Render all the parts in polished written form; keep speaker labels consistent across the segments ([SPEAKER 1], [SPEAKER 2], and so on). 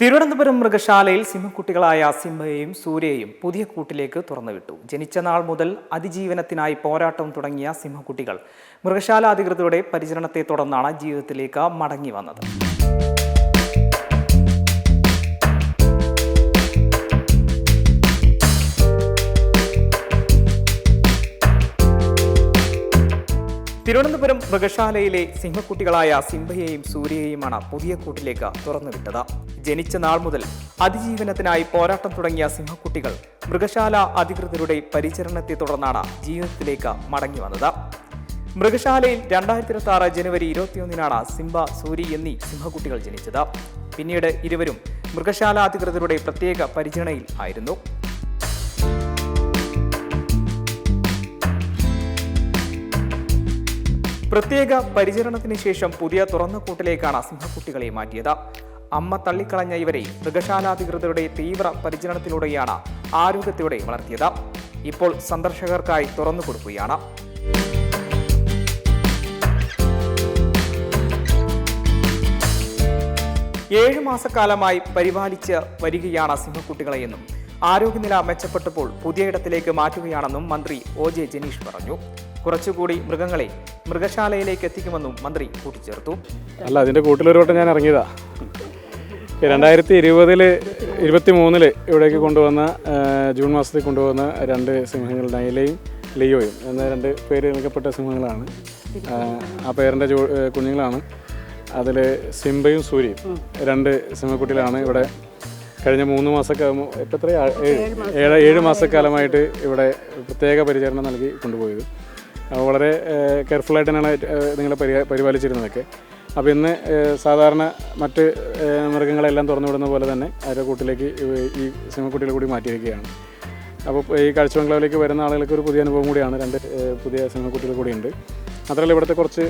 [SPEAKER 1] തിരുവനന്തപുരം മൃഗശാലയിൽ സിംഹക്കുട്ടികളായ സിംഹയെയും സൂര്യയെയും പുതിയ കൂട്ടിലേക്ക് തുറന്നുവിട്ടു. ജനിച്ച നാൾ മുതൽ അതിജീവനത്തിനായി പോരാട്ടം തുടങ്ങിയ സിംഹക്കുട്ടികൾ മൃഗശാല അധികൃതരുടെ പരിചരണത്തെ തുടർന്നാണ് ജീവിതത്തിലേക്ക് മടങ്ങി വന്നത്. തിരുവനന്തപുരം മൃഗശാലയിലെ സിംഹക്കുട്ടികളായ സിംഹയെയും സൂര്യയെയുമാണ് പുതിയ കൂട്ടിലേക്ക് തുറന്നുവിട്ടത്. ജനിച്ച നാൾ മുതൽ അതിജീവനത്തിനായി പോരാട്ടം തുടങ്ങിയ സിംഹക്കുട്ടികൾ മൃഗശാല അധികൃതരുടെ പരിചരണത്തെ തുടർന്നാണ് ജീവിതത്തിലേക്ക് മടങ്ങി വന്നത്. മൃഗശാലയിൽ 2026 ജനുവരി 21 സിംഹ, സൂരി എന്നീ സിംഹക്കുട്ടികൾ ജനിച്ചത്. പിന്നീട് ഇരുവരും മൃഗശാല അധികൃതരുടെ പ്രത്യേക പരിചരണയിൽ ആയിരുന്നു. പ്രത്യേക പരിചരണത്തിന് ശേഷം പുതിയ തുറന്ന കൂട്ടിലേക്കാണ് സിംഹക്കുട്ടികളെ മാറ്റിയത്. അമ്മ തള്ളിക്കളഞ്ഞ ഇവരെ മൃഗശാലാധികൃതരുടെ തീവ്ര പരിചരണത്തിലൂടെയാണ് ആരോഗ്യത്തോടെ വളർത്തിയത്. ഇപ്പോൾ സന്ദർശകർക്കായി തുറന്നു കൊടുക്കുകയാണ്. ഏഴ് മാസക്കാലമായി പരിപാലിച്ച് വരികയാണ് സിംഹക്കുട്ടികളെയെന്നും ആരോഗ്യനില മെച്ചപ്പെട്ടപ്പോൾ പുതിയ ഇടത്തിലേക്ക് മാറ്റുകയാണെന്നും മന്ത്രി OJ ജനീഷ് പറഞ്ഞു. കുറച്ചുകൂടി മൃഗങ്ങളെ മൃഗശാലയിലേക്ക് എത്തിക്കുമെന്നും മന്ത്രി കൂട്ടിച്ചേർത്തു.
[SPEAKER 2] അല്ല, അതിൻ്റെ കൂട്ടിലൊരു വട്ടം ഞാൻ ഇറങ്ങിയതാ. 2023 ഇവിടേക്ക് കൊണ്ടുവന്ന ജൂൺ മാസത്തിൽ കൊണ്ടുവന്ന 2 സിംഹങ്ങൾ, നൈലയും ലിയോയും എന്ന 2 പേര് നൽകപ്പെട്ട സിംഹങ്ങളാണ്. ആ പേരിൻ്റെ കുഞ്ഞുങ്ങളാണ്. അതിൽ സിംബയും സൂര്യയും 2 സിംഹക്കുട്ടികളാണ് ഇവിടെ കഴിഞ്ഞ 3 മാസക്കാലം, ഇപ്പം 7 മാസക്കാലമായിട്ട് ഇവിടെ പ്രത്യേക പരിചരണം നൽകി കൊണ്ടുപോയത്. വളരെ കെയർഫുള്ളായിട്ട് തന്നെയാണ് നിങ്ങളെ പരിപാലിച്ചിരുന്നതൊക്കെ. അപ്പോൾ ഇന്ന് സാധാരണ മറ്റ് മൃഗങ്ങളെല്ലാം തുറന്നു വിടുന്ന പോലെ തന്നെ അവരുടെ കൂട്ടിലേക്ക് ഈ സിംഹക്കുട്ടികളെ കൂടി മാറ്റിയിരിക്കുകയാണ്. അപ്പോൾ ഈ കാഴ്ചബംഗ്ലാവിലേക്ക് വരുന്ന ആളുകൾക്ക് ഒരു പുതിയ അനുഭവം കൂടിയാണ്. 2 പുതിയ സിംഹക്കുട്ടികൾ കൂടിയുണ്ട്. മാത്രമല്ല ഇവിടുത്തെ കുറച്ച്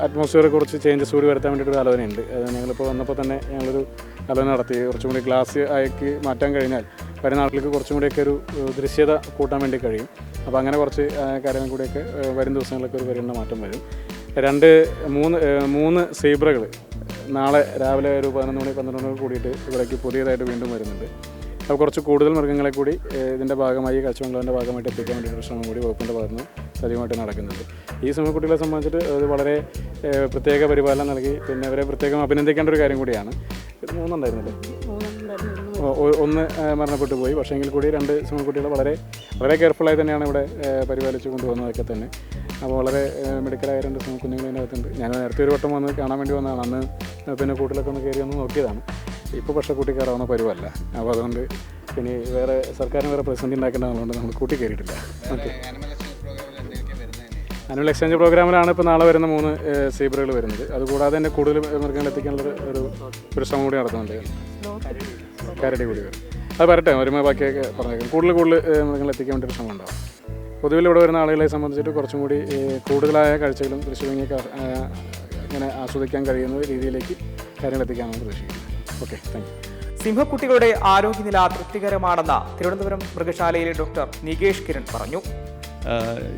[SPEAKER 2] അറ്റ്മോസ്ഫിയർ കുറച്ച് ചേഞ്ചസ് കൂടി വരുത്താൻ വേണ്ടിയിട്ടൊരു ആലോചനയുണ്ട്. ഞങ്ങളിപ്പോൾ വന്നപ്പോൾ തന്നെ ഞങ്ങളൊരു ആലോചന നടത്തി. കുറച്ചും കൂടി ഗ്ലാസ് ആക്കി മാറ്റാൻ കഴിഞ്ഞാൽ വരുന്ന ആളുകൾക്ക് കുറച്ചും കൂടിയൊക്കെ ഒരു ദൃശ്യത കൂട്ടാൻ വേണ്ടി കഴിയും. അപ്പോൾ അങ്ങനെ കുറച്ച് കാര്യങ്ങൾ കൂടിയൊക്കെ വരും ദിവസങ്ങളിലൊക്കെ ഒരു വരുന്ന മാറ്റം വരും. 3 സീബ്രകൾ നാളെ രാവിലെ ഒരു 11 മണി 12 മണി കൂടിയിട്ട് ഇവിടേക്ക് പുതിയതായിട്ട് വീണ്ടും വരുന്നുണ്ട്. അപ്പോൾ കുറച്ച് കൂടുതൽ മൃഗങ്ങളെ കൂടി ഇതിൻ്റെ ഭാഗമായി കാഴ്ചബംഗ്ലാവിൻ്റെ ഭാഗമായിട്ട് എത്തിക്കാൻ വേണ്ടിയിട്ട് ശ്രമം കൂടി വകുപ്പിൻ്റെ ഭാഗത്ത് നിന്ന് സജീവമായിട്ട് നടക്കുന്നുണ്ട്. ഈ സിംഹക്കുട്ടികളെ സംബന്ധിച്ചിട്ട് അത് വളരെ പ്രത്യേക പരിപാലനം നൽകി പിന്നെ അവരെ പ്രത്യേകം അഭിനന്ദിക്കേണ്ട ഒരു കാര്യം കൂടിയാണ്. 3 ഉണ്ടായിരുന്നില്ലേ? 1 മരണപ്പെട്ടു പോയി. പക്ഷേ എങ്കിൽ കൂടി 2 സിംഹക്കുട്ടികൾ വളരെ കെയർഫുള്ളായി തന്നെയാണ് ഇവിടെ പരിപാലിച്ച് കൊണ്ടുപോകുന്നതൊക്കെ തന്നെ. അപ്പോൾ വളരെ മെഡിക്കലായ 2 സിംഹക്കുഞ്ഞുങ്ങൾ ഇതിനകത്തുണ്ട്. ഞാൻ നേരത്തെ ഒരു വട്ടം വന്ന് കാണാൻ വേണ്ടി വന്നതാണ്. അന്ന് പിന്നെ കൂട്ടിലൊക്കെ ഒന്ന് കയറി ഒന്ന് നോക്കിയതാണ്. ഇപ്പോൾ പക്ഷേ കൂട്ടി കയറാവുന്ന പരുവല്ല. അപ്പോൾ അതുകൊണ്ട് പിന്നെ സർക്കാരിന് വേറെ പ്രതിസന്ധി ഉണ്ടാക്കേണ്ടതുകൊണ്ട് നമ്മൾ കൂട്ടി കയറിയിട്ടില്ല. ഓക്കെ, ആനുവൽ എക്സ്ചേഞ്ച് പ്രോഗ്രാമിലാണ് ഇപ്പോൾ നാളെ വരുന്ന 3 സീബ്രകൾ വരുന്നത്. അതുകൂടാതെ തന്നെ കൂടുതൽ മൃഗങ്ങൾ എത്തിക്കാനുള്ള ഒരു ശ്രമം കൂടി നടത്തുന്നുണ്ട്. കരടി കൂടി വരും. അത് വരട്ടെ, വരുമ്പോൾ ബാക്കിയൊക്കെ പറഞ്ഞേക്കും. കൂടുതൽ മൃഗങ്ങൾ എത്തിക്കാൻ വേണ്ടി ഒരു ശ്രമം ഉണ്ടാവും. പൊതുവിൽ ഇവിടെ വരുന്ന ആളുകളെ സംബന്ധിച്ചിട്ട് കുറച്ചും കൂടി കൂടുതലായ കാഴ്ചകളും ദൃശ്യഭംഗിയൊക്കെ ഇങ്ങനെ ആസ്വദിക്കാൻ കഴിയുന്ന രീതിയിലേക്ക് കാര്യങ്ങൾ എത്തിക്കാനാണ് പ്രതീക്ഷിക്കുന്നത്. Okay, thank you.
[SPEAKER 1] സിംഹക്കുട്ടികളുടെ ആരോഗ്യനില തൃപ്തികരമാണെന്ന് തിരുവനന്തപുരം മൃഗശാലയിലെ ഡോക്ടർ നികേഷ് കിരൺ പറഞ്ഞു.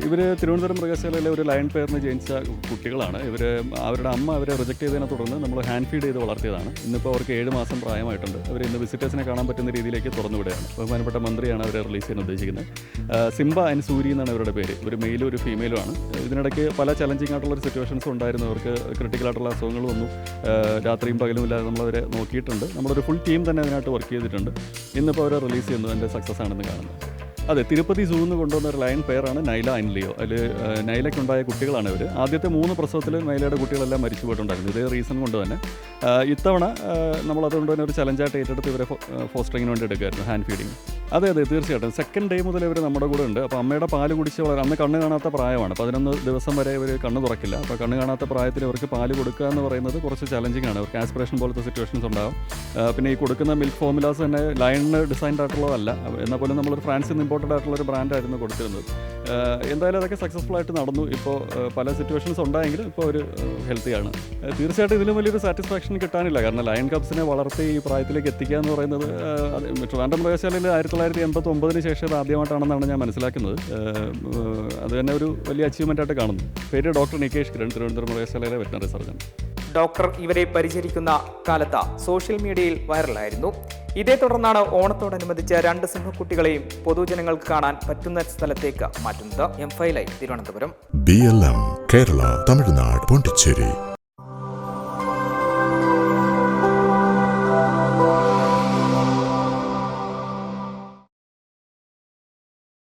[SPEAKER 3] ഇവർ തിരുവനന്തപുരം മൃഗശാലയിലെ ഒരു ലയൺ പെയറിന് ജനിച്ച കുട്ടികളാണ്. അവരുടെ അമ്മ അവരെ റിജക്ട് ചെയ്തതിനെ തുടർന്ന് നമ്മൾ ഹാൻഡ് ഫീഡ് ചെയ്ത് വളർത്തിയതാണ്. ഇന്നിപ്പോൾ അവർക്ക് 7 മാസം പ്രായമായിട്ടുണ്ട്. അവർ ഇന്ന് വിസിറ്റേഴ്സിനെ കാണാൻ പറ്റുന്ന രീതിയിലേക്ക് തുറന്നുവിടുകയാണ്. ബഹുമാനപ്പെട്ട മന്ത്രിയാണ് അവരെ റിലീസ് ചെയ്യാൻ ഉദ്ദേശിക്കുന്നത്. സിംബ ആൻഡ് സൂരി എന്നാണ് അവരുടെ പേര്. ഒരു മെയിലും ഒരു ഫീമെയിലും ആണ്. ഇതിനിടയ്ക്ക് പല ചലഞ്ചിങ് ആയിട്ടുള്ളൊരു സിറ്റുവേഷൻസ് ഉണ്ടായിരുന്നു. അവർക്ക് ക്രിട്ടിക്കലായിട്ടുള്ള അസുഖങ്ങൾ വന്നു. രാത്രിയും പകലും ഇല്ലാതെ നമ്മളവരെ നോക്കിയിട്ടുണ്ട്. നമ്മളൊരു ഫുൾ ടീം തന്നെ അതിനായിട്ട് വർക്ക് ചെയ്തിട്ടുണ്ട്. ഇന്നിപ്പോൾ അവരെ റിലീസ് ചെയ്യുന്നത് എൻ്റെ സക്സസ് ആണെന്ന് കാണുന്നത്. അതെ, തിരുപ്പതി സൂന്ന് നിന്ന് കൊണ്ടുവന്ന ഒരു ലയൺ പെയറാണ് നൈല ആൻഡ് ലിയോ. അതിൽ നൈലയ്ക്കുണ്ടായ കുട്ടികളാണ് ഇവർ. ആദ്യത്തെ 3 പ്രസവത്തിൽ നൈലയുടെ കുട്ടികളെല്ലാം മരിച്ചു പോയിട്ടുണ്ടായിരുന്നു. ഇതേ റീസൺ കൊണ്ട് തന്നെ ഇത്തവണ നമ്മളതുകൊണ്ട് തന്നെ ഒരു ചലഞ്ചായിട്ട് ഏറ്റെടുത്ത് ഇവരെ ഫോസ്റ്ററിങ്ങിന് വേണ്ടി എടുക്കുമായിരുന്നു, ഹാൻഡ് ഫീഡിങ്. അതെ, തീർച്ചയായിട്ടും. സെക്കൻഡ് ഡേ മുതൽ ഇവർ നമ്മുടെ കൂടെ ഉണ്ട്. അപ്പോൾ അമ്മയുടെ പാല് കുടിച്ച് അന്ന് കണ്ണ് കാണാത്ത പ്രായമാണ്. 11 ദിവസം വരെ ഇവർ കണ്ണ് തുറക്കില്ല. അപ്പോൾ കണ്ണ് കാണാത്ത പ്രായത്തിൽ ഇവർക്ക് പാല് കൊടുക്കുക എന്ന് പറയുന്നത് കുറച്ച് ചലഞ്ചിങ് ആണ്. അവർക്ക് ആസ്പിറേഷൻ പോലത്തെ സിറ്റുവേഷൻസ് ഉണ്ടാകും. പിന്നെ ഈ കൊടുക്കുന്ന മിൽക്ക് ഫോർമുലാസ് തന്നെ ലയണിന് ഡിസൈൻഡ് ആയിട്ടുള്ളതല്ല. എന്നാൽ പോലും നമ്മളൊരു ഫ്രാൻസിൽ നിന്ന് ഇമ്പോർട്ടൻ്റ് ആയിട്ടുള്ളൊരു ബ്രാൻഡായിരുന്നു കൊടുത്തിരുന്നത്. എന്തായാലും അതൊക്കെ സക്സസ്ഫുൾ ആയിട്ട് നടന്നു. ഇപ്പോൾ പല സിറ്റുവേഷൻസ് ഉണ്ടായെങ്കിലും ഇപ്പോൾ ഒരു ഹെൽത്തിയാണ്. തീർച്ചയായിട്ടും ഇതിലും വലിയൊരു സാറ്റിസ്ഫാക്ഷൻ കിട്ടാനില്ല. കാരണം ലയൺ കപ്സിനെ വളർത്തി ഈ പ്രായത്തിലേക്ക് എത്തിക്കുക എന്ന് പറയുന്നത് ട്രിവാൻഡ്രം മൃഗശാലയിൽ 1989 ശേഷം ഇത് ആദ്യമായിട്ടാണെന്നാണ് ഞാൻ മനസ്സിലാക്കുന്നത്. അത് തന്നെ ഒരു വലിയ അച്ചീവ്മെൻ്റ് ആയിട്ട് കാണുന്നു. പേര് ഡോക്ടർ നികേഷ് കിരൺ, തിരുവനന്തപുരം മൃഗശാലയിലെ വെറ്ററിനറി സർജൻ.
[SPEAKER 1] ഡോക്ടർ ഇവരെ പരിചരിക്കുന്ന കാലത്ത് സോഷ്യൽ മീഡിയയിൽ വൈറലായിരുന്നു. ഇതേ തുടർന്നാണ് ഓണത്തോടനുബന്ധിച്ച് 2 സിംഹക്കുട്ടികളെയും പൊതുജനങ്ങൾക്ക് കാണാൻ പറ്റുന്ന സ്ഥലത്തേക്ക് മാറ്റുന്നത്. M5 live, Thiruvananthapuram.
[SPEAKER 4] BLM, Kerala, Tamil Nadu, Pondicherry.